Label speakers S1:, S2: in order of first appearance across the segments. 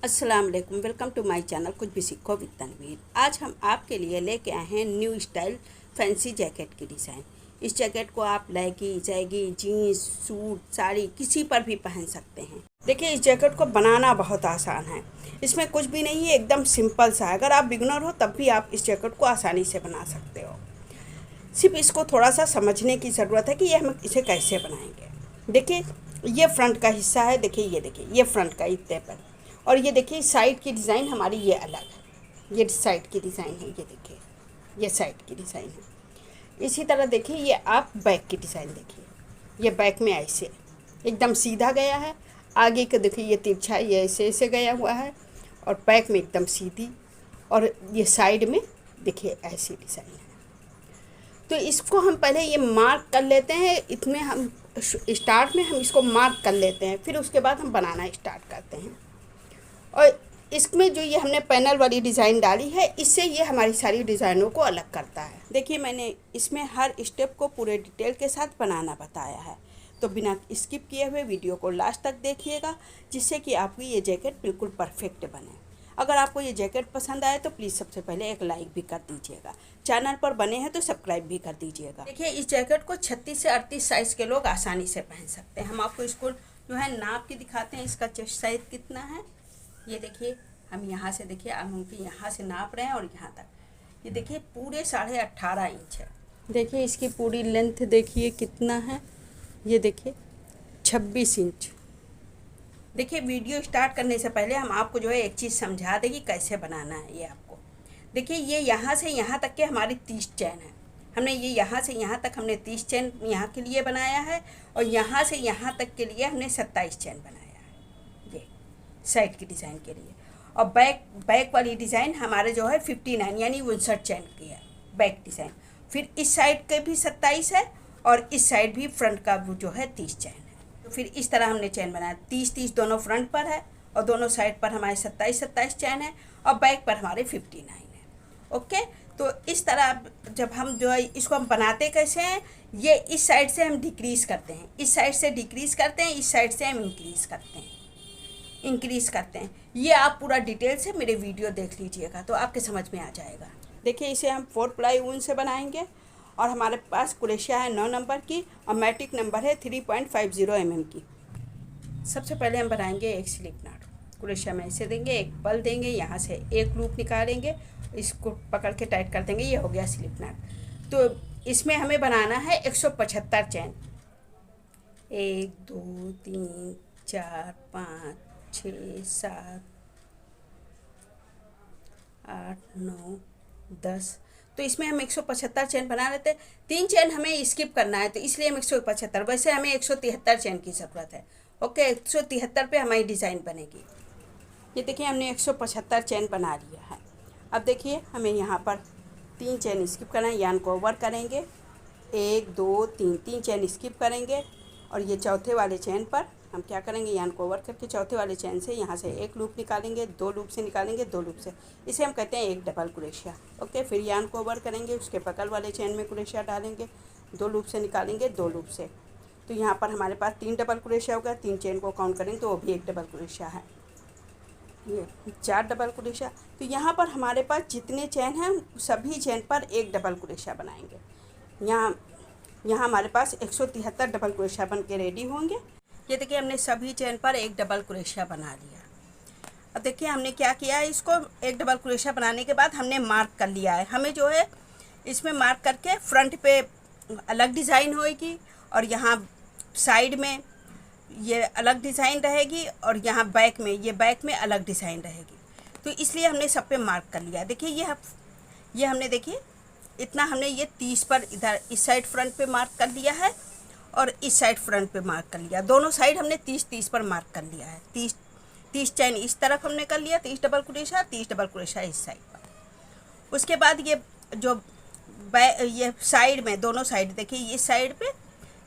S1: अस्सलाम वालेकुम, welcome to my channel कुछ भी सीखो विद तनवीर। आज हम आपके लिए लेके आए हैं न्यू स्टाइल फैंसी जैकेट की डिज़ाइन। इस जैकेट को आप लेगी जैगी जीन्स सूट साड़ी किसी पर भी पहन सकते हैं। देखिए, इस जैकेट को बनाना बहुत आसान है। इसमें कुछ भी नहीं है, एकदम सिंपल सा है। अगर आप बिगनर हो तब भी आप इस जैकेट को आसानी से बना सकते हो। सिर्फ इसको थोड़ा सा समझने की ज़रूरत है कि ये हम इसे कैसे बनाएंगे। देखिए, ये फ्रंट का हिस्सा है। देखिए ये फ्रंट का इतने पर, और ये देखिए साइड की डिज़ाइन हमारी ये अलग है। ये साइड की डिज़ाइन है, ये देखिए ये साइड की डिज़ाइन है। इसी तरह देखिए ये आप बैक की डिज़ाइन देखिए, ये बैक में ऐसे एकदम सीधा गया है। आगे का देखिए ये तिरछा ये ऐसे ऐसे गया हुआ है, और बैक में एकदम सीधी, और ये साइड में देखिए ऐसी डिज़ाइन है। तो इसको हम पहले ये मार्क कर लेते हैं। इसमें हम स्टार्ट में हम इसको मार्क कर लेते हैं, फिर उसके बाद हम बनाना स्टार्ट करते हैं। और इसमें जो ये हमने पैनल वाली डिज़ाइन डाली है, इससे ये हमारी सारी डिज़ाइनों को अलग करता है। देखिए, मैंने इसमें हर स्टेप को पूरे डिटेल के साथ बनाना बताया है, तो बिना स्किप किए हुए वीडियो को लास्ट तक देखिएगा, जिससे कि आपकी ये जैकेट बिल्कुल परफेक्ट बने। अगर आपको ये जैकेट पसंद आए तो प्लीज़ सबसे पहले एक लाइक भी कर दीजिएगा। चैनल पर बने हैं तो सब्सक्राइब भी कर दीजिएगा। देखिए, इस जैकेट को 36 से 38 साइज़ के लोग आसानी से पहन सकते हैं। हम आपको इसको जो है नाप के दिखाते हैं, इसका चेस्ट साइज कितना है। ये देखिए, हम यहाँ से देखिए आंगन की यहाँ से नाप रहे हैं और यहाँ तक ये देखिए पूरे 18.5 इंच है। देखिए इसकी पूरी लेंथ देखिए कितना है, ये देखिए 26 इंच। देखिए, वीडियो स्टार्ट करने से पहले हम आपको जो है एक चीज़ समझा दें कि कैसे बनाना है ये आपको। देखिए, ये यहाँ से यहाँ तक के हमारी 30 चैन है। हमने ये यहाँ से यहाँ तक हमने 30 चैन यहाँ के लिए बनाया है, और यहाँ से यहाँ तक के लिए हमने 27 चैन बनाया है, ये साइड की डिज़ाइन के लिए। और बैक वाली डिज़ाइन हमारे जो है 59 यानी 59 चैन की है बैक डिज़ाइन। फिर इस साइड के भी 27 है, और इस साइड भी फ्रंट का जो है 30 चैन है। तो फिर इस तरह हमने चैन बनाया, 30-30 दोनों फ्रंट पर है, और दोनों साइड पर हमारे 27-27 चैन है, और बैक पर हमारे 59 है। ओके, तो इस तरह जब हम जो है इसको हम बनाते कैसे हैं, ये इस साइड से हम डिक्रीज़ करते हैं, इस साइड से डिक्रीज़ करते हैं, इस साइड से हम इंक्रीज़ करते हैं। ये आप पूरा डिटेल से मेरे वीडियो देख लीजिएगा तो आपके समझ में आ जाएगा। देखिए, इसे हम 4 प्लाई ऊन से बनाएंगे, और हमारे पास कुरेशिया है 9 नंबर की, और मैटिक नंबर है 3.50 mm की। सबसे पहले हम बनाएंगे एक स्लिप नॉट। कुरेशिया में ऐसे देंगे, एक पल देंगे, यहाँ से एक लूप निकालेंगे, इसको पकड़ के टाइट कर देंगे, ये हो गया स्लिप नॉट। तो इसमें हमें बनाना है 175 चैन। 1 2 3 4 5 6 7 8 9 10। तो इसमें हम 175 चैन बना लेते हैं। 3 चैन हमें स्किप करना है, तो इसलिए हम 175, वैसे हमें 173 चैन की ज़रूरत है। ओके, 173 पे हमारी डिज़ाइन बनेगी। ये देखिए, हमने 175 चैन बना लिया है। अब देखिए, हमें यहाँ पर 3 चैन स्किप करना है, यान को ओवर करेंगे। 1 2 3 3 चैन स्किप करेंगे, और ये चौथे वाले चैन पर हम क्या करेंगे, यान को ओवर करके चौथे वाले चैन से यहाँ से एक लूप निकालेंगे, 2 लूप से निकालेंगे, 2 लूप से, इसे हम कहते हैं एक डबल कुरेशिया। ओके, फिर यान को ओवर करेंगे, उसके बगल वाले चैन में कुरेशिया डालेंगे, 2 लूप से निकालेंगे, 2 लूप से। तो यहाँ पर हमारे पास 3 डबल कुरेशिया होगा। 3 चैन को काउंट करेंगे तो वो भी एक डबल कुरेशिया है, ये 4 डबल कुरेशिया। तो यहाँ पर हमारे पास जितने चैन हैं सभी चैन पर एक डबल कुरेशिया बनाएंगे। यहाँ हमारे पास 173 डबल कुरेशिया बन के रेडी होंगे। ये देखिए, हमने सभी चैन पर एक डबल कुरेशिया बना लिया। अब देखिए, हमने क्या किया है, इसको एक डबल कुरेशिया बनाने के बाद हमने मार्क कर लिया है। हमें जो है इसमें मार्क करके फ्रंट पे अलग डिज़ाइन होएगी, और यहाँ साइड में ये अलग डिज़ाइन रहेगी, और यहाँ बैक में अलग डिज़ाइन रहेगी। तो इसलिए हमने सब पे मार्क कर लिया। देखिए, ये हमने देखिए इतना हमने ये 30 पर इधर इस साइड फ्रंट पे मार्क कर लिया है, और इस साइड फ्रंट पे मार्क कर लिया। दोनों साइड हमने 30-30 पर मार्क कर लिया है। 30 चैन इस तरफ हमने कर लिया, 30 डबल कुरेशिया, 30 डबल कुरेशिया इस साइड पर। उसके बाद ये जो ये साइड में दोनों साइड देखिए, इस साइड पे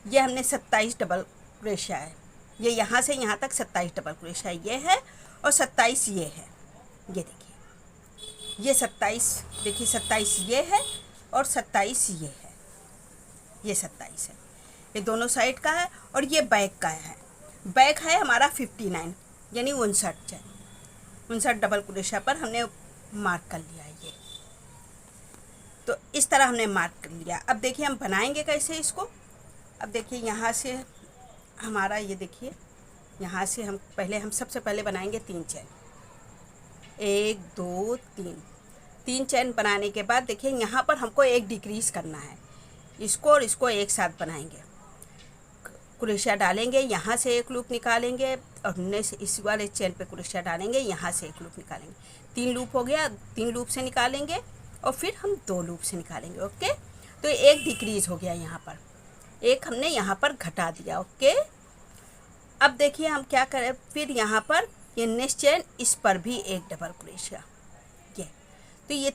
S1: ये हमने 27 डबल कुरेशिया है। ये यहाँ से यहाँ तक 27 डबल कुरेशिया ये है, और 27 ये है। ये देखिए, ये 27 देखिए, 27 ये है, और 27 ये है, ये 27 है। ये दोनों साइड का है, और ये बैक का है। बैक है हमारा 59 यानी 59 चैन। 59 डबल क्रोशिया पर हमने मार्क कर लिया है। ये तो इस तरह हमने मार्क कर लिया। अब देखिए हम बनाएंगे कैसे इसको। अब देखिए यहाँ से हमारा ये देखिए, यहाँ से हम सबसे पहले बनाएंगे 3 चैन। 1 2 3 3 चैन बनाने के बाद देखिए यहाँ पर हमको एक डिक्रीज करना है। इसको और इसको एक साथ बनाएंगे, क्रोशिया डालेंगे, यहाँ से एक लूप निकालेंगे और इस वाले चैन पे क्रोशिया डालेंगे, यहाँ से एक लूप निकालेंगे। 3 लूप हो गया, 3 लूप से निकालेंगे और फिर हम 2 लूप से निकालेंगे। ओके, तो एक डिक्रीज हो गया, यहाँ पर एक हमने यहाँ पर घटा दिया। ओके, अब देखिए हम क्या करें, फिर यहाँ पर ये नेक्स्ट चैन, इस पर भी एक डबल क्रोशिया। ये तो ये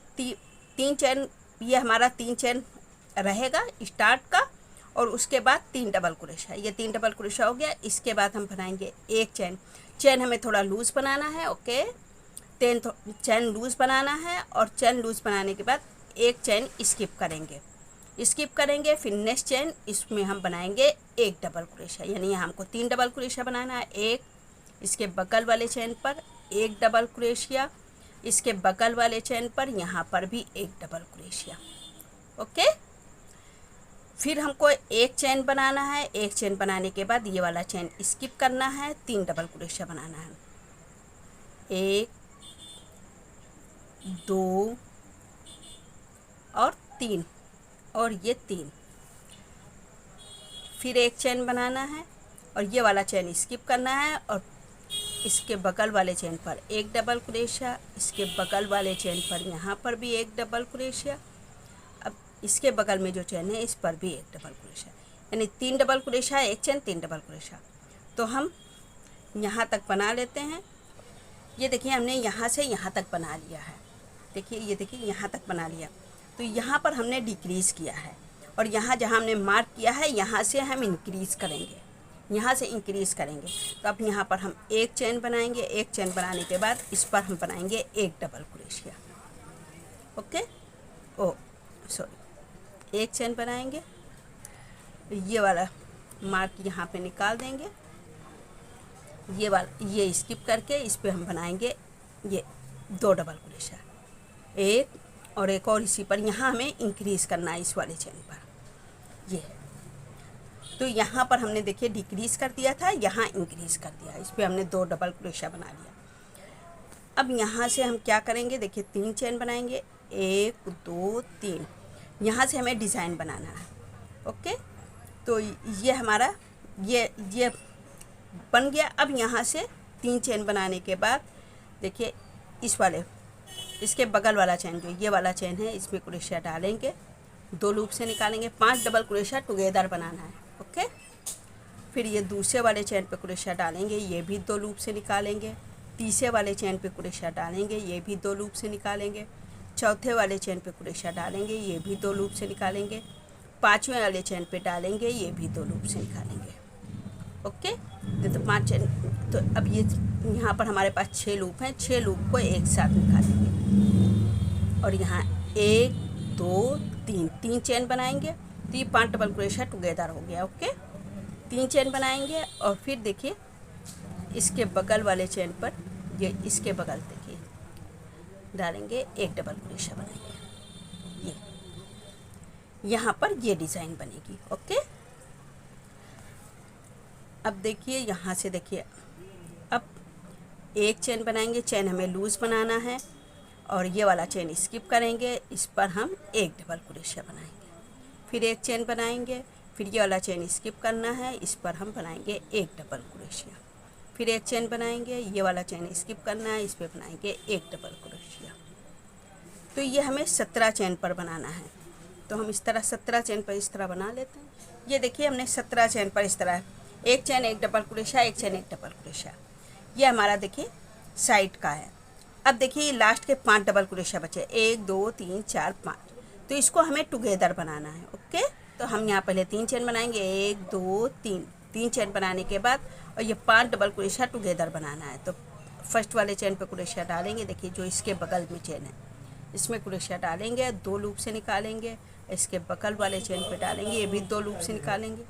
S1: 3 चैन, ये हमारा 3 चैन रहेगा स्टार्ट का, और उसके बाद 3 डबल क्रोशिया। ये 3 डबल क्रोशिया हो गया। इसके बाद हम बनाएंगे एक चैन हमें थोड़ा लूज़ बनाना है। ओके, चैन लूज़ बनाना है, और चैन लूज़ बनाने के बाद एक चैन स्किप करेंगे, फिर नेक्स्ट चैन इसमें हम बनाएंगे एक डबल क्रोशिया। यानी यहाँ हमको 3 डबल क्रोशिया बनाना है। एक इसके बगल वाले चैन पर एक डबल क्रोशिया, इसके बगल वाले चैन पर यहाँ पर भी एक डबल क्रोशिया। ओके, फिर हमको एक चैन बनाना है। एक चैन बनाने के बाद ये वाला चैन स्किप करना है, 3 डबल क्रोशिया बनाना है। 1 2 और 3, और ये 3। फिर एक चैन बनाना है और ये वाला चैन स्किप करना है, और इसके बगल वाले चैन पर एक डबल क्रोशिया, इसके बगल वाले चैन पर यहाँ पर भी एक डबल क्रोशिया। अब इसके बगल में जो चैन है इस पर भी एक डबल क्रोशिया, यानी 3 डबल क्रोशिया, एक चैन, 3 डबल क्रोशिया। तो हम यहाँ तक बना लेते हैं। ये देखिए हमने यहाँ से यहाँ तक बना लिया है। देखिए ये देखिए यहाँ तक बना लिया। तो यहाँ पर हमने डिक्रीज़ किया है, और यहाँ जहाँ हमने मार्क किया है यहाँ से हम इंक्रीज़ करेंगे, यहाँ से इंक्रीज़ करेंगे। तो अब यहाँ पर हम एक चैन बनाएंगे। एक चैन बनाने के बाद इस पर हम बनाएंगे एक डबल क्रोशिया। ओके, एक चैन बनाएंगे, ये वाला मार्क यहाँ पे निकाल देंगे, ये स्किप करके इस पे हम बनाएंगे ये 2 डबल क्रोशिया, एक और एक और इसी पर। यहाँ हमें इंक्रीज़ करना है इस वाले चैन पर। ये तो यहाँ पर हमने देखिए डिक्रीज़ कर दिया था, यहाँ इंक्रीज़ कर दिया, इस पर हमने 2 डबल क्रोशिया बना लिया। अब यहाँ से हम क्या करेंगे, देखिए 3 चैन बनाएंगे, 1 2 3। यहाँ से हमें डिज़ाइन बनाना है। ओके, तो ये हमारा ये बन गया। अब यहाँ से 3 चैन बनाने के बाद देखिए इसके बगल वाला चैन, जो ये वाला चैन है, इसमें क्रोशिया डालेंगे, 2 लूप से निकालेंगे, 5 डबल क्रोशिया टुगेदर बनाना है। ओके, फिर ये दूसरे वाले चैन पे क्रोशिया डालेंगे, ये भी 2 लूप से निकालेंगे, तीसरे वाले चैन पे क्रोशिया डालेंगे, ये भी 2 लूप से निकालेंगे, चौथे वाले चैन पे क्रोशिया डालेंगे, ये भी 2 लूप से निकालेंगे, 5वें वाले चैन पे डालेंगे, ये भी 2 लूप से निकालेंगे। ओके, तो 5 चैन। तो अब ये यहाँ पर हमारे पास 6 लूप हैं, 6 लूप को एक साथ निकालेंगे, और यहाँ 1 2 3 चैन बनाएंगे। तो ये 5 डबल क्रोशिया टुगेदर हो गया। ओके, 3 चैन बनाएंगे, और फिर देखिए इसके बगल वाले चैन पर, ये इसके बगल देखिए डालेंगे, एक डबल क्रोशिया बनाएंगे। ये यहाँ पर ये डिज़ाइन बनेगी। ओके, अब देखिए यहाँ से देखिए, अब एक चैन बनाएंगे, चैन हमें लूज़ बनाना है, और ये वाला चैन स्किप करेंगे, इस पर हम एक डबल क्रोशिया बनाएंगे। फिर एक चैन बनाएंगे, फिर ये वाला चैन स्किप करना है, इस पर हम बनाएंगे एक डबल क्रोशिया। फिर एक चैन बनाएंगे, ये वाला चैन स्किप करना है, इस पर बनाएंगे एक डबल क्रोशिया। तो ये हमें 17 चैन पर बनाना है। तो हम इस तरह 17 चैन पर इस तरह बना लेते हैं। ये देखिए हमने 17 चैन पर इस तरह एक चैन एक डबल क्रोशिया, एक चैन एक डबल क्रोशिया। ये हमारा देखिए साइड का है। अब देखिए ये लास्ट के 5 डबल क्रोशिया बचे, 1 2 3 4 5। तो इसको हमें टुगेदर बनाना है। ओके, तो हम यहाँ पहले 3 चैन बनाएंगे, 1 2 3 चैन बनाने के बाद, और ये 5 डबल क्रोशिया टुगेदर बनाना है। तो फर्स्ट वाले चैन पे क्रोशिया डालेंगे, देखिए जो इसके बगल में चैन है इसमें क्रोशिया डालेंगे, 2 लूप से निकालेंगे, इसके बगल वाले चैन पे डालेंगे, ये भी 2 लूप से निकालेंगे,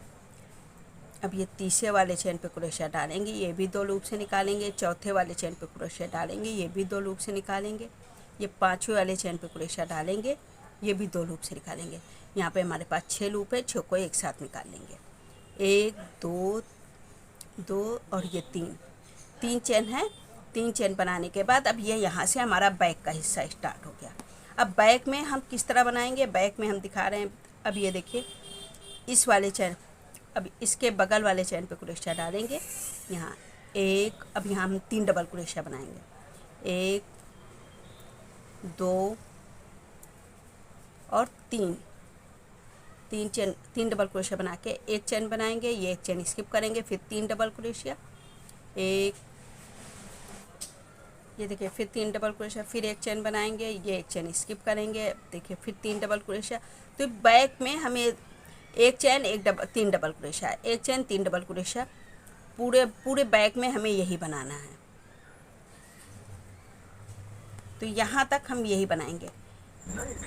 S1: अब ये तीसरे वाले चेन पे क्रोशिया डालेंगे, ये भी 2 लूप से निकालेंगे। चौथे वाले चेन पे क्रोशिया डालेंगे, ये भी 2 लूप से निकालेंगे। ये पांचवें वाले चेन पे क्रोशिया डालेंगे, ये भी 2 लूप से निकालेंगे। यहाँ पे हमारे पास 6 लूप है, 6 को एक साथ निकाल लेंगे। 1 2 2 और ये 3 चेन है। 3 चेन बनाने के बाद अब ये यहाँ से हमारा बैक का हिस्सा स्टार्ट हो गया। अब बैक में हम किस तरह बनाएंगे, बैक में हम दिखा रहे हैं। अब ये देखिए इस वाले चेन, अब इसके बगल वाले चेन पे क्रोशिया डालेंगे यहाँ एक। अब यहाँ हम 3 डबल क्रोशिया बनाएंगे, 1 2 और 3 डबल क्रोशिया बना के एक चेन बनाएंगे, ये एक चेन स्किप करेंगे, फिर 3 डबल क्रोशिया, एक, ये देखिए फिर 3 डबल क्रोशिया, फिर एक चेन बनाएंगे, ये एक चेन स्किप करेंगे, देखिए फिर 3 डबल क्रोशिया। तो बैक में हमें एक चेन 3 डबल क्रोशिया, एक चेन 3 डबल क्रोशिया, पूरे बैक में हमें यही बनाना है। तो यहाँ तक हम यही बनाएंगे।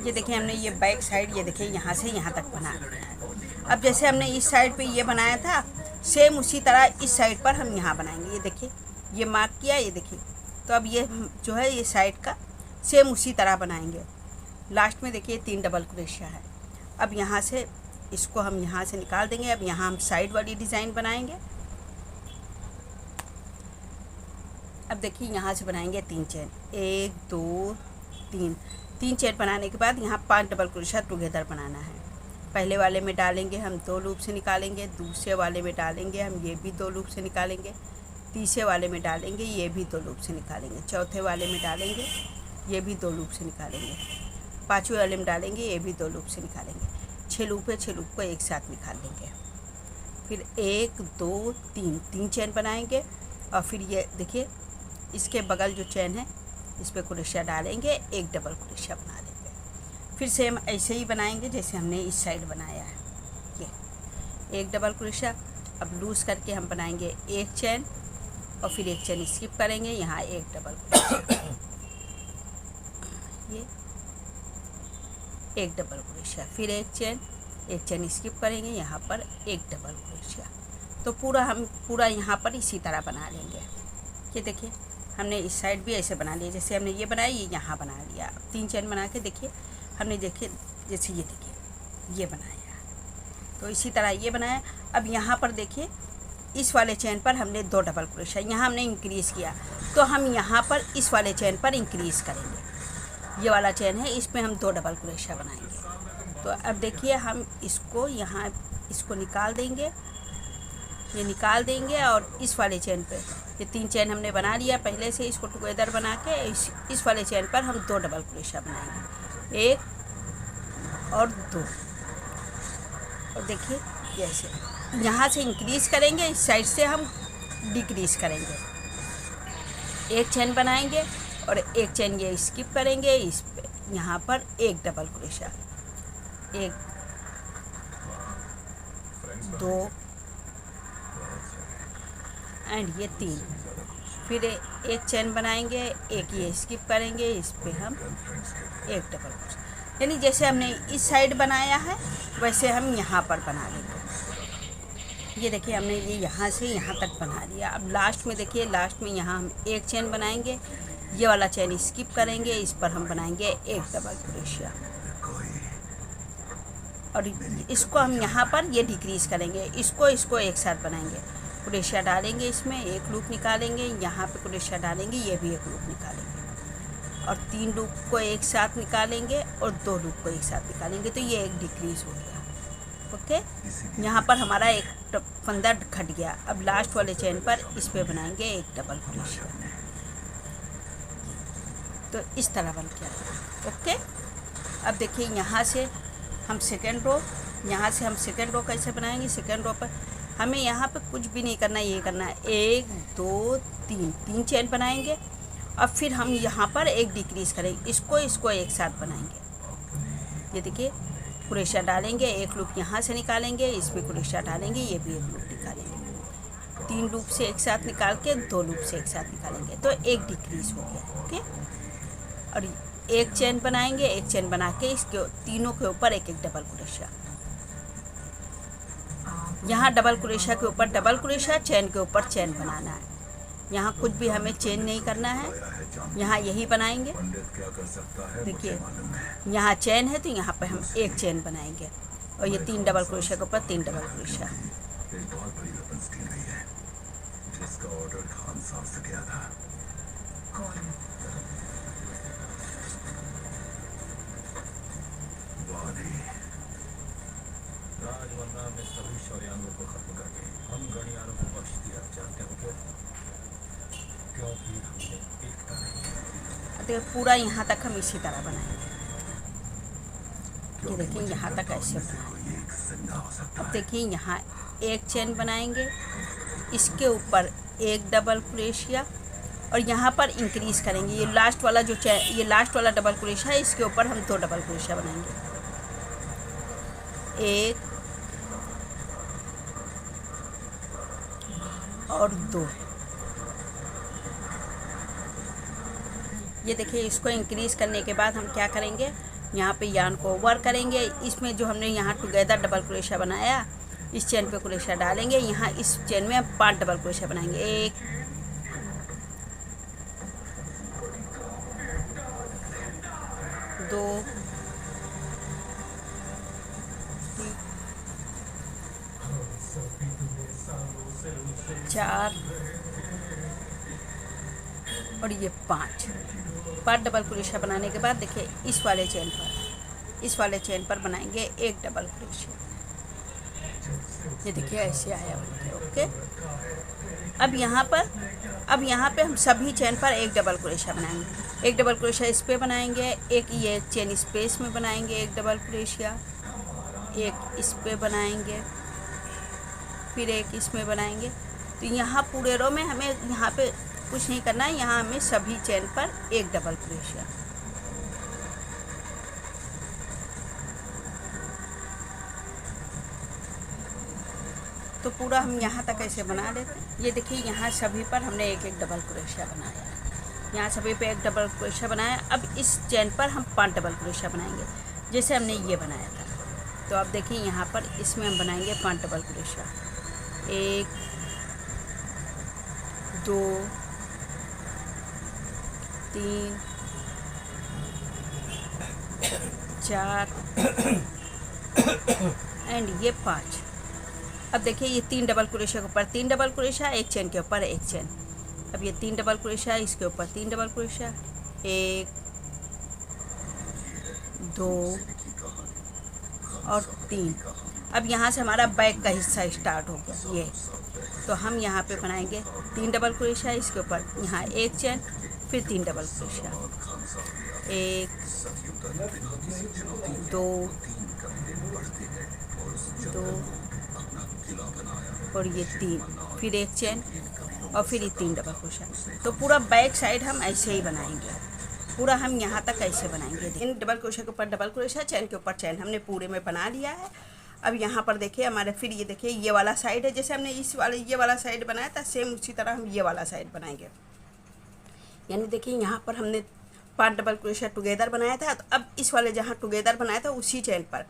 S1: ये देखिए हमने ये बैक साइड, ये देखिए यहाँ से यहाँ तक बना लिया है। अब जैसे हमने इस साइड पे ये बनाया था, सेम उसी तरह इस साइड पर हम यहाँ बनाएंगे। ये देखिए ये मार्क किया, ये देखिए। तो अब ये जो है ये साइड का सेम उसी तरह बनाएंगे। लास्ट में देखिए 3 डबल क्रोशिया है। अब यहाँ से इसको हम यहाँ से निकाल देंगे। अब यहाँ हम साइड वाली डिज़ाइन बनाएंगे। अब देखिए यहाँ से बनाएंगे 3 चेन, 1 2 3 चेन बनाने के बाद यहाँ 5 डबल क्रोशिया टुगेदर बनाना है। पहले वाले में डालेंगे हम 2 लूप से निकालेंगे, दूसरे वाले में डालेंगे हम, ये भी 2 लूप से निकालेंगे, तीसरे वाले में डालेंगे, ये भी 2 लूप से निकालेंगे, चौथे वाले में डालेंगे, ये भी 2 लूप से निकालेंगे, पाँचवें वाले में डालेंगे, ये भी 2 लूप से निकालेंगे। 6 लूप है, 6 लूप को एक साथ निकाल लेंगे। फिर 1 2 3 चेन बनाएंगे और फिर ये देखिए इसके बगल जो चेन है इस पर क्रोशिया डालेंगे, एक डबल क्रोशिया बना लेंगे। फिर सेम ऐसे ही बनाएंगे जैसे हमने इस साइड बनाया है। ये एक डबल क्रोशिया, अब लूज़ करके हम बनाएंगे एक चेन और फिर एक चेन स्किप करेंगे, यहाँ एक डबल क्रोशिया, ये एक डबल क्रोशिया, फिर एक चेन स्किप करेंगे, यहाँ पर एक डबल क्रोशिया। तो पूरा यहाँ पर इसी तरह बना लेंगे। ये देखिए हमने इस साइड भी ऐसे बना लिया, जैसे हमने ये बनाया ये यहाँ बना लिया। अब 3 चेन बना के देखिए हमने देखिए जैसे ये देखिए ये बनाया, तो इसी तरह ये बनाया। अब यहाँ पर देखिए इस वाले चेन पर हमने 2 डबल क्रोशिया, यहाँ हमने इंक्रीज़ किया, तो हम यहाँ पर इस वाले चेन पर इंक्रीज़ करेंगे। ये वाला चेन है, इसमें हम 2 डबल क्रोशिया बनाएंगे। तो अब देखिए हम इसको यहाँ इसको निकाल देंगे, ये निकाल देंगे और इस वाले चेन पे ये 3 चेन हमने बना लिया पहले से, इसको टुगेदर बना के इस वाले चेन पर हम 2 डबल क्रोशिया बनाएंगे, 1 और 2। और देखिए जैसे यहाँ से इंक्रीज़ करेंगे, इस साइड से हम डिक्रीज़ करेंगे। एक चेन बनाएंगे और एक चेन ये स्किप करेंगे, इस पे यहाँ पर एक डबल क्रोशिया, 1 2 एंड ये 3। फिर एक चेन बनाएंगे, एक ये स्किप करेंगे, इस पे हम एक डबल क्रोशिया, यानी जैसे हमने इस साइड बनाया है वैसे हम यहाँ पर बना लेंगे। ये देखिए हमने ये यहाँ से यहाँ तक बना लिया। अब लास्ट में देखिए, लास्ट में यहाँ हम एक चेन बनाएंगे, ये वाला चेन स्किप करेंगे, इस पर हम बनाएंगे एक डबल क्रोशिया और इसको हम यहाँ पर ये डिक्रीज़ करेंगे, इसको एक साथ बनाएंगे। क्रोशिया डालेंगे, इसमें एक लूप निकालेंगे, यहाँ पे क्रोशिया डालेंगे, ये भी एक लूप निकालेंगे और 3 लूप को एक साथ निकालेंगे और 2 लूप को एक साथ निकालेंगे। तो ये एक डिक्रीज़ हो गया। ओके, यहाँ पर हमारा एक फंदा घट गया। अब लास्ट वाले चेन पर इस पे बनाएंगे एक डबल क्रोशिया। तो इस तरह बन गया। ओके, अब देखिए यहाँ से हम सेकेंड रो, यहाँ से हम सेकेंड रो कैसे बनाएंगे। सेकेंड रो पर हमें यहाँ पे कुछ भी नहीं करना, ये करना है 1 2 3 चेन बनाएंगे और फिर हम यहाँ पर एक डिक्रीज़ करेंगे, इसको एक साथ बनाएंगे। ये देखिए क्रोशिया डालेंगे, एक लूप यहाँ से निकालेंगे, इसमें क्रोशिया डालेंगे, ये भी एक लूप निकालेंगे, 3 लूप से एक साथ निकाल के 2 लूप से एक साथ निकालेंगे, तो एक डिक्रीज़ हो गया। ओके, और एक चेन बनाएंगे, एक चेन बना के इसके तीनों के ऊपर एक डबल क्रोशिया। यहाँ डबल क्रोशिया के ऊपर डबल क्रोशिया, चेन के ऊपर चेन बनाना है। यहाँ कुछ भी हमें चेन नहीं करना है, यहाँ यही बनाएंगे। देखिए यहाँ चेन है तो यहाँ पे हम एक चेन बनाएंगे और ये 3 डबल क्रोशिया के ऊपर 3 डबल क्रोशिया।
S2: जिसका ऑर्डर खान साहब से गया था। राजवन्ना में सभी शौर्यांगों को खत्म करके हम गणियारों को बख्श दिया। जानते हो क्यों? क्योंकि हमने एकता नहीं है।
S1: देखिए पूरा यहाँ तक हम इसी तरह बनाएंगे। ये देखिए यहाँ तक ऐसे बनाएंगे। अब देखिए यहाँ एक चेन बनाएंगे, इसके ऊपर एक डबल क्रोशिया और यहाँ पर इंक्रीज करेंगे। ये लास्ट वाला जो चेन, ये लास्ट वाला डबल क्रोशिया है, इसके ऊपर हम 2 डबल क्रोशिया बनाएंगे। 1 और 2। ये देखिए इसको इंक्रीज करने के बाद हम क्या करेंगे, यहाँ पे यार्न को ओवर करेंगे। इसमें जो हमने यहाँ टुगेदर डबल क्रोशिया बनाया, इस चेन पे क्रोशिया डालेंगे। यहाँ इस चेन में हम 5 डबल क्रोशिया बनाएंगे। 1 2 4 और ये 5 डबल क्रोशिया बनाने के बाद देखिए इस वाले चेन पर बनाएंगे एक डबल क्रोशिया। ये देखिए ऐसे आया बनके। ओके, अब यहाँ पे हम सभी चेन पर एक डबल क्रोशिया बनाएंगे। एक डबल क्रोशिया इस पे बनाएंगे, एक ये चेन स्पेस में बनाएंगे एक डबल क्रोशिया, एक इस पे बनाएंगे, फिर एक इसमें बनाएंगे। तो यहाँ पूरे रो में हमें यहाँ पे कुछ नहीं करना है, यहाँ हमें सभी चेन पर एक डबल क्रोशिया। तो पूरा हम यहाँ तक ऐसे बना लेते हैं। ये देखिए यहाँ सभी पर हमने एक एक डबल क्रोशिया बनाया है। यहाँ सभी पे एक डबल क्रोशिया बनाया। अब इस चेन पर हम 5 डबल क्रोशिया बनाएंगे, जैसे हमने ये बनाया था। तो अब देखिए यहाँ पर इसमें हम बनाएंगे 5 डबल क्रोशिया। 1 2 3 4 एंड ये 5। अब देखिए ये 3 डबल क्रोशिया के ऊपर 3 डबल क्रोशिया, एक चेन के ऊपर एक चेन। अब ये 3 डबल क्रोशिया, इसके ऊपर 3 डबल क्रोशिया। 1 2 और 3। अब यहाँ से हमारा बैक का हिस्सा स्टार्ट हो गया ये। तो हम यहाँ पे बनाएंगे 3 डबल क्रोशिया, इसके ऊपर यहाँ एक चेन, फिर 3 डबल क्रोशिया। 1 2 और ये 3, फिर एक चेन और फिर ये 3 डबल क्रोशिया। तो पूरा बैक साइड हम ऐसे ही बनाएंगे। पूरा हम यहाँ तक ऐसे बनाएंगे। इन डबल क्रोशिया के ऊपर डबल क्रोशिया, चेन के ऊपर चेन हमने पूरे में बना लिया है। अब यहाँ पर देखिए हमारे फिर ये देखिए ये वाला साइड है, जैसे हमने ये वाला साइड बनाया था, सेम उसी तरह हम ये वाला साइड बनाएंगे। यानी देखिए यहाँ पर हमने 5 डबल क्रोशिया टुगेदर बनाया था। तो अब इस वाले जहाँ टुगेदर बनाया था उसी चेन पर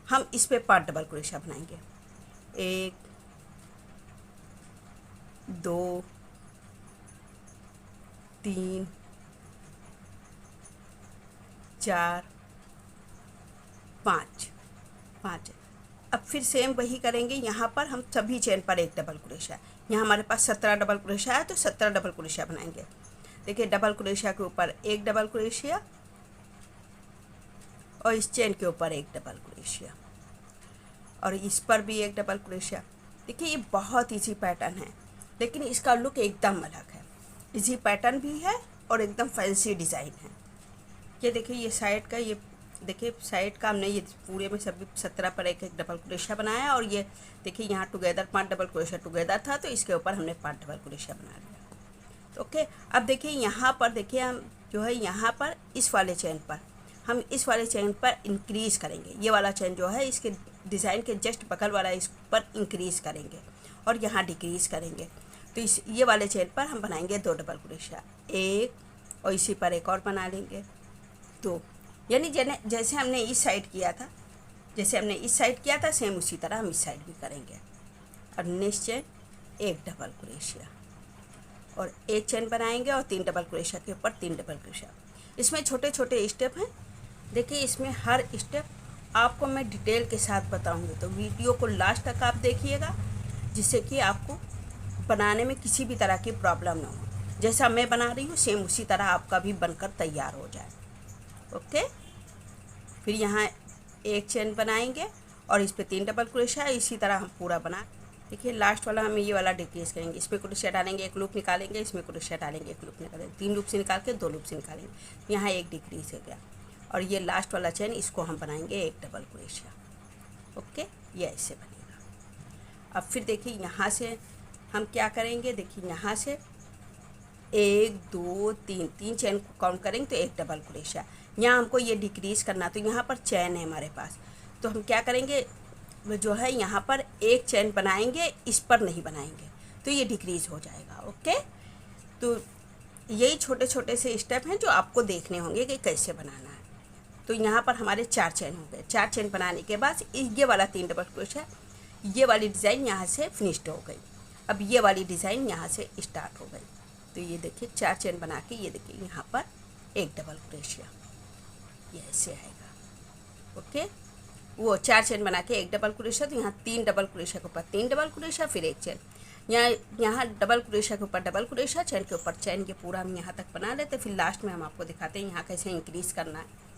S1: हम इस पे 5 डबल क्रोशिया बनाएंगे। 1 2 3 4 5। अब फिर सेम वही करेंगे। यहाँ पर हम सभी चेन पर एक डबल क्रोशिया। यहाँ हमारे पास 17 डबल क्रोशिया है, तो 17 डबल क्रोशिया बनाएंगे। देखिए डबल क्रोशिया के ऊपर एक डबल क्रोशिया और इस चेन के ऊपर एक डबल क्रोशिया और इस पर भी एक डबल क्रोशिया। देखिए ये बहुत इजी पैटर्न है, लेकिन इसका लुक एकदम अलग है। इजी पैटर्न भी है और एकदम फैंसी डिज़ाइन है। ये देखिए ये साइड का, ये देखिए साइड का हमने ये पूरे में सभी 17 पर एक एक डबल क्रोशिया बनाया। और ये देखिए यहाँ टुगेदर 5 डबल क्रोशिया टुगेदर था, तो इसके ऊपर हमने 5 डबल क्रोशिया बना लिया। ओके, अब देखिए यहाँ पर देखिए हम जो है यहाँ पर इस वाले चेन पर हम इस वाले चेन पर इंक्रीज़ करेंगे। ये वाला चेन जो है इसके डिज़ाइन के जस्ट बगल वाला, इस पर इंक्रीज़ करेंगे और यहाँ डिक्रीज़ करेंगे। तो इस ये वाले चेन पर हम बनाएंगे 2 डबल क्रोशिया, एक और इसी पर एक और बना लेंगे 2। यानी जैसे हमने इस साइड किया था, सेम उसी तरह हम इस साइड भी करेंगे। और नेक्स्ट चेन एक डबल क्रोशिया और एक चेन बनाएंगे और 3 डबल क्रोशिया के ऊपर 3 डबल क्रोशिया। इसमें छोटे छोटे स्टेप हैं। देखिए इसमें हर स्टेप आपको मैं डिटेल के साथ बताऊंगी, तो वीडियो को लास्ट तक आप देखिएगा, जिससे कि आपको बनाने में किसी भी तरह की प्रॉब्लम ना हो। जैसा मैं बना रही हूँ सेम उसी तरह आपका भी बनकर तैयार हो जाए। ओके, फिर यहाँ एक चेन बनाएंगे और इस पर 3 डबल क्रोशिया। इसी तरह हम पूरा बना। देखिए लास्ट वाला हम ये वाला डिक्रीज करेंगे, इसमें क्रोशिया डालेंगे, एक लूप निकालेंगे, इसमें क्रोशिया डालेंगे, एक लूप निकालेंगे, 3 लूप से निकाल के 2 लूप से निकालेंगे। यहाँ एक डिक्रीज हो गया और ये लास्ट वाला चेन इसको हम बनाएंगे एक डबल क्रोशिया। ओके, ये ऐसे बनेगा। अब फिर देखिए यहाँ से हम क्या करेंगे, देखिए यहाँ से 1 2 3 चेन को काउंट करेंगे तो एक डबल क्रोशिया। यहाँ हमको ये डिक्रीज करना, तो यहाँ पर चेन है हमारे पास, तो हम क्या करेंगे जो है यहाँ पर एक चेन बनाएंगे, इस पर नहीं बनाएंगे, तो ये डिक्रीज हो जाएगा। ओके, तो यही छोटे छोटे से स्टेप हैं जो आपको देखने होंगे कि कैसे बनाना है। तो यहाँ पर हमारे 4 चेन हो गए। 4 चेन बनाने के बाद ये वाला 3 डबल क्रोशिया, ये वाली डिज़ाइन यहाँ से फिनिश्ड हो गई। अब ये वाली डिज़ाइन यहाँ से स्टार्ट हो गई। तो ये देखिए 4 चेन बना के ये देखिए यहाँ पर एक डबल क्रोशिया, ये ऐसे आएगा। ओके, वो 4 चेन बना के एक डबल क्रोशिया, तो यहाँ 3 डबल क्रोशिया के ऊपर 3 डबल क्रोशिया, फिर एक चेन। यहाँ डबल क्रोशिया के ऊपर डबल क्रोशिया, चेन के ऊपर चेन, ये पूरा हम यहाँ तक बना लेते। फिर लास्ट में हम आपको दिखाते हैं यहाँ कैसे इंक्रीज़ करना है।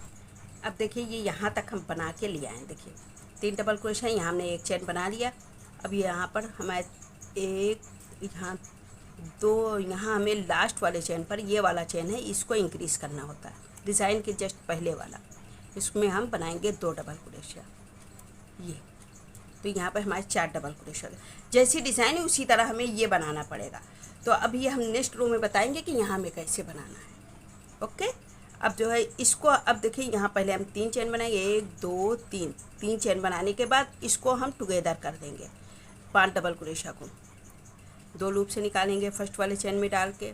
S1: अब देखिए ये यहाँ तक हम बना के ले आए। देखिए 3 डबल क्रोशिया, यहाँ हमने एक चेन बना लिया। अब यहाँ पर हमारे एक, यहाँ 2, यहाँ हमें लास्ट वाले चेन पर ये वाला चेन है, इसको इंक्रीज़ करना होता है, डिज़ाइन के जस्ट पहले वाला। इसमें हम बनाएंगे 2 डबल क्रोशिया, ये। तो यहाँ पर हमारे 4 डबल क्रोशिया। जैसी डिज़ाइन है उसी तरह हमें ये बनाना पड़ेगा। तो अब ये हम नेक्स्ट रो में बताएंगे कि यहाँ हमें कैसे बनाना है। ओके, अब जो है इसको, अब देखिए यहाँ पहले हम 3 चेन बनाएंगे, 1 2 3 चेन बनाने के बाद इसको हम टुगेदर कर देंगे। 5 डबल क्रोशिया को 2 लूप से निकालेंगे, फर्स्ट वाले चेन में डाल के,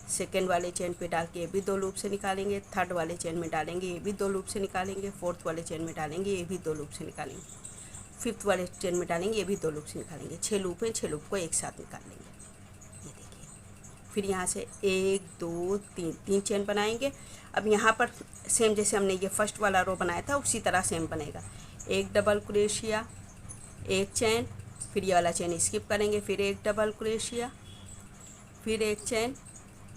S1: सेकेंड वाले चेन पे डाल के ये भी 2 लूप से निकालेंगे, थर्ड वाले चेन में डालेंगे, ये भी 2 लूप से निकालेंगे, फोर्थ वाले चेन में डालेंगे, ये भी 2 लूप से निकालेंगे, फिफ्थ वाले चेन में डालेंगे, ये भी 2 लूप से निकालेंगे। 6 लूप हैं, 6 लूप को एक साथ निकाल लेंगे। ये देखिए, फिर यहाँ से 1 2 3 चेन बनाएंगे। अब यहाँ पर सेम जैसे हमने ये फर्स्ट वाला रो बनाया था उसी तरह सेम बनेगा। एक डबल क्रोशिया, एक चेन, फिर ये वाला चेन स्किप करेंगे, फिर एक डबल क्रोशिया, फिर एक चेन,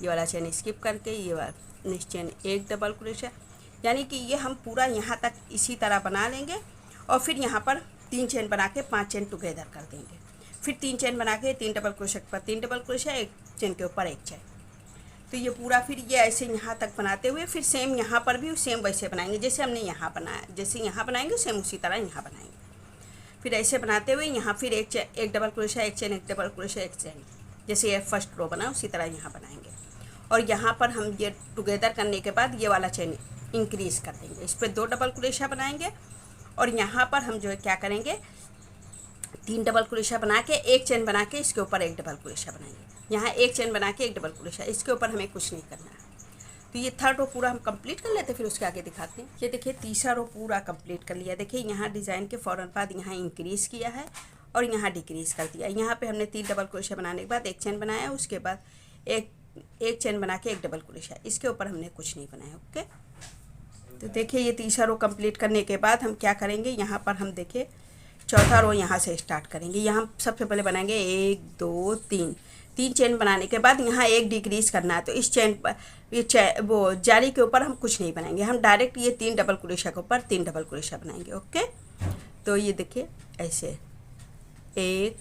S1: ये वाला चेन स्किप करके ये वाला नेक्स्ट चेन एक डबल क्रोशिया। यानी कि ये हम पूरा यहाँ तक इसी तरह बना लेंगे और फिर यहाँ पर 3 चेन बना के 5 चेन टुगेदर कर देंगे। फिर 3 चेन बना के 3 डबल क्रोशिया पर 3 डबल क्रोशिया, एक चेन के ऊपर एक चेन। तो ये पूरा फिर ये ऐसे यहाँ तक बनाते हुए फिर सेम यहाँ पर भी सेम वैसे बनाएंगे जैसे हमने यहाँ बनाया। जैसे यहाँ बनाएंगे सेम उसी तरह यहाँ बनाएंगे। फिर ऐसे बनाते हुए यहाँ फिर एक डबल क्रोशिया, एक चेन, एक डबल क्रोशिया, एक चेन, जैसे ये फर्स्ट रो बना उसी तरह यहाँ बनाएंगे। और यहाँ पर हम ये टुगेदर करने के बाद ये वाला चेन इंक्रीज़ कर देंगे, इस पर 2 डबल क्रोशिया बनाएंगे। और यहाँ पर हम जो है क्या करेंगे, 3 डबल क्रोशिया बना के एक चेन बना के इसके ऊपर एक डबल क्रोशिया बनाएंगे। यहाँ एक चेन बना के एक डबल क्रोशिया, इसके ऊपर हमें कुछ नहीं करना है। तो ये थर्ड रो पूरा हम कंप्लीट कर लेते हैं, फिर उसके आगे दिखाते हैं। ये देखिए तीसरा रो पूरा कंप्लीट कर लिया। देखिए यहाँ डिज़ाइन के फ़ौरन बाद यहाँ इंक्रीज़ किया है और यहाँ डिक्रीज़ कर दिया। यहाँ पे हमने 3 डबल क्रोशिया बनाने के बाद एक चेन बनाया, उसके बाद एक चेन बना के एक डबल क्रोशिया, इसके ऊपर हमने कुछ नहीं बनाया। ओके, तो देखिए ये तीसरा रो कंप्लीट करने के बाद हम क्या करेंगे, यहाँ पर हम देखिए चौथा रो यहाँ से स्टार्ट करेंगे। यहाँ सबसे पहले बनाएंगे 1 2 3 चेन बनाने के बाद यहाँ एक डिक्रीज़ करना है। तो इस चेन पर वो जाली के ऊपर हम कुछ नहीं बनाएंगे, हम डायरेक्ट ये 3 डबल क्रोशिया के ऊपर 3 डबल क्रोशिया बनाएंगे। ओके, तो ये देखिए ऐसे 1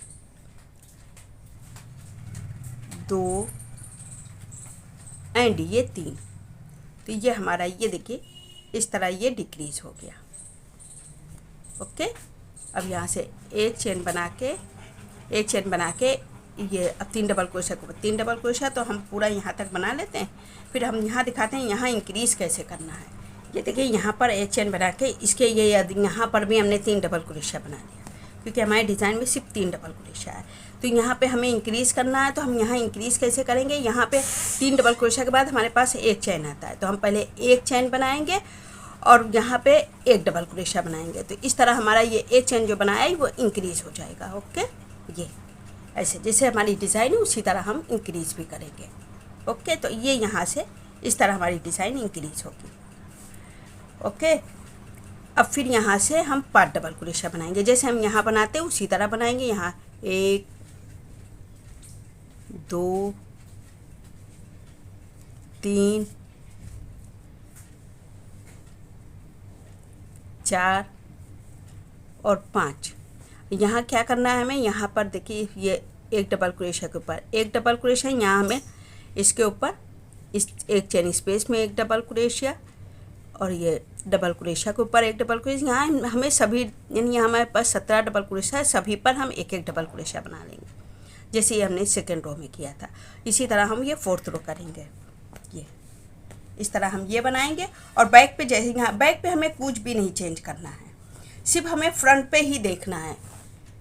S1: 2 एंड ये 3। तो ये हमारा ये देखिए इस तरह ये डिक्रीज़ हो गया। ओके, अब यहाँ से एक चेन बना के ये अब 3 डबल क्रोशिया को 3 डबल क्रोशिया, तो हम पूरा यहाँ तक बना लेते हैं। फिर हम यहाँ दिखाते हैं यहाँ इंक्रीज़ कैसे करना है। ये देखिए यहाँ पर एक चेन बना के इसके ये यहाँ पर भी हमने 3 डबल क्रोशिया बना लिया, क्योंकि हमारे डिज़ाइन में सिर्फ 3 डबल क्रोशिया है। तो यहाँ पे हमें इंक्रीज़ करना है, तो हम यहाँ इंक्रीज़ कैसे करेंगे, यहाँ पे 3 डबल क्रोशिया के बाद हमारे पास एक चेन आता है, तो हम पहले एक चेन बनाएंगे और यहाँ पे एक डबल क्रोशिया बनाएंगे। तो इस तरह हमारा ये एक चेन जो बनाया है वो इंक्रीज़ हो जाएगा। ओके, ये ऐसे जैसे हमारी डिज़ाइन है उसी तरह हम इंक्रीज़ भी करेंगे। ओके, तो ये यहाँ से इस तरह हमारी डिज़ाइन इंक्रीज़ होगी। ओके, अब फिर यहाँ से हम पार्ट डबल क्रोशिया बनाएंगे, जैसे हम यहाँ बनाते हैं उसी तरह बनाएंगे। यहाँ 1 2 3 4 और 5। यहाँ क्या करना है हमें, यहाँ पर देखिए ये एक डबल क्रोशिया के ऊपर एक डबल क्रोशिया, यहाँ हमें इसके ऊपर इस एक चेन स्पेस में एक डबल क्रोशिया, और ये डबल क्रोशिया के ऊपर एक डबल क्रोशिया। यहाँ हमें सभी, यानी हमारे पास 17 डबल क्रोशिया है, सभी पर हम एक एक डबल क्रोशिया बना लेंगे, जैसे ये हमने सेकेंड रो में किया था। इसी तरह हम ये फोर्थ रो करेंगे। ये इस तरह हम ये बनाएंगे। और बैक पे जैसे यहाँ बैक पे हमें कुछ भी नहीं चेंज करना है, सिर्फ हमें फ्रंट पे ही देखना है।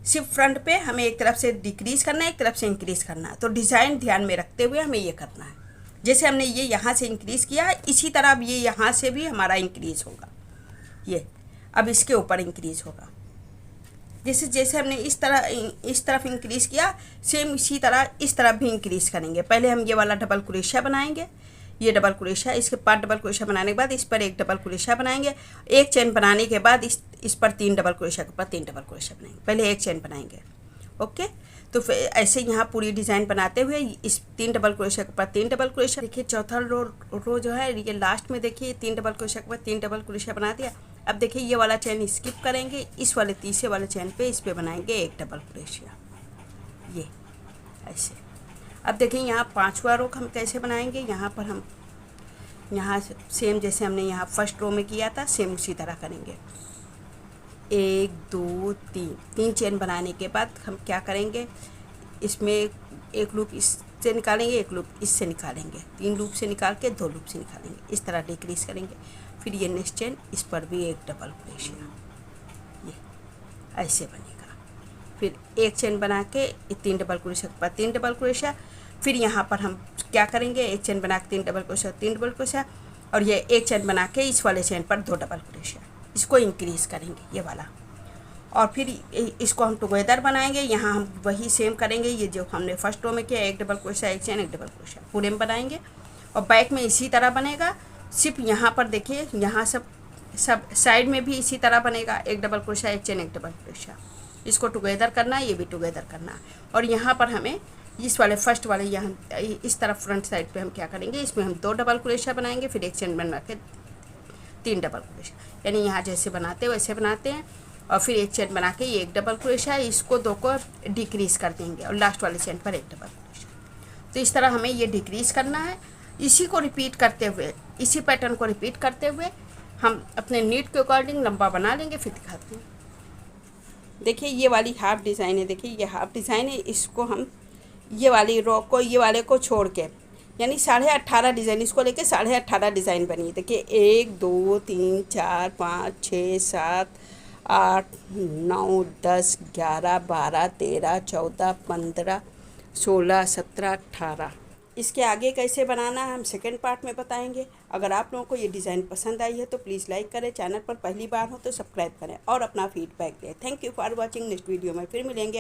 S1: सिर्फ फ्रंट पे हमें एक तरफ से डिक्रीज़ करना है, एक तरफ से इंक्रीज़ करना है। तो डिज़ाइन ध्यान में रखते हुए हमें ये करना है। जैसे हमने ये यहाँ से इंक्रीज़ किया, इसी तरह अब ये यहाँ से भी हमारा इंक्रीज़ होगा। ये अब इसके ऊपर इंक्रीज़ होगा। जैसे जैसे हमने इस तरफ इंक्रीज़ किया, सेम इसी तरह इस तरफ भी इंक्रीज़ करेंगे। पहले हम ये वाला डबल क्रोशिया बनाएंगे, ये डबल क्रोशिया, इसके बाद डबल क्रोशिया बनाने के बाद इस पर एक डबल क्रोशिया बनाएंगे। एक चेन बनाने के बाद इस पर 3 डबल क्रोशिया के ऊपर 3 डबल क्रोशिया बनाएंगे। पहले एक चेन बनाएंगे। ओके, तो फिर ऐसे यहाँ पूरी डिज़ाइन बनाते हुए इस 3 डबल क्रोशिया के ऊपर 3 डबल क्रोशिया। देखिए चौथा रो जो है ये लास्ट में, देखिए 3 डबल क्रोशिया के ऊपर 3 डबल क्रोशिया बना दिया। अब देखिए ये वाला चेन स्किप करेंगे, इस वाले तीसरे वाले चेन पे इस पे बनाएंगे एक डबल क्रोशिया, ये ऐसे। अब देखिए यहाँ 5वां रो हम कैसे बनाएंगे। यहाँ पर हम यहाँ सेम जैसे हमने यहाँ फर्स्ट रो में किया था, सेम उसी तरह करेंगे। 1 2 3 चेन बनाने के बाद हम क्या करेंगे, इसमें एक लूप इससे निकालेंगे, एक लूप इससे निकालेंगे, 3 लूप से निकाल के 2 लूप से निकालेंगे। इस तरह डिक्रीज करेंगे। फिर ये नेक्स्ट चेन, इस पर भी एक डबल क्रोशिया, ये ऐसे बनेगा। फिर एक चेन बना के 3 डबल क्रोशिया के बाद 3 डबल क्रोशिया। फिर यहाँ पर हम क्या करेंगे, एक चेन बना के 3 डबल क्रोशिया 3 डबल क्रोशिया, और ये एक चेन बना के इस वाले चेन पर 2 डबल क्रोशिया, इसको इंक्रीज़ करेंगे ये वाला। और फिर इसको हम टुगेदर बनाएंगे। यहाँ हम वही सेम करेंगे, ये जो हमने फर्स्ट रो में किया, एक डबल क्रोशिया एक चेन एक डबल क्रोशिया पूरे में बनाएंगे। और बैक में इसी तरह बनेगा, सिर्फ यहाँ पर देखिए यहाँ सब साइड में भी इसी तरह बनेगा, एक डबल क्रोशिया एक चेन एक डबल क्रोशिया। इसको टुगेदर करना है, ये भी टुगेदर करना है। और यहाँ पर हमें इस वाले फर्स्ट वाले यहाँ इस तरफ फ्रंट साइड पे हम क्या करेंगे, इसमें हम 2 डबल क्रोशिया बनाएंगे, फिर एक चेन बना के 3 डबल क्रोशिया, यानी यहाँ जैसे बनाते हैं वैसे बनाते हैं। और फिर एक चेन बना के ये एक डबल क्रोशिया, इसको 2 को डिक्रीज़ कर देंगे और लास्ट वाले चेन पर एक डबल क्रोशिया। तो इस तरह हमें ये डिक्रीज़ करना है। इसी को रिपीट करते हुए, इसी पैटर्न को रिपीट करते हुए हम अपने नीड के अकॉर्डिंग लंबा बना लेंगे। फिर दिखाते हैं। देखिए ये वाली हाफ डिज़ाइन है, देखिए ये हाफ डिज़ाइन है, इसको हम ये वाली रो को ये वाले को छोड़ के, यानी 18.5 डिज़ाइन, इसको लेके 18.5 डिज़ाइन बनी। देखिए 1 2 3 4 5 6 7 8 9 10 11 12 13 14 15 16 17 18। इसके आगे कैसे बनाना है हम सेकंड पार्ट में बताएंगे। अगर आप लोगों को ये डिज़ाइन पसंद आई है तो प्लीज़ लाइक करें, चैनल पर पहली बार हो तो सब्सक्राइब करें और अपना फीडबैक दें। Thank you for watching. Next video में फिर मिलेंगे।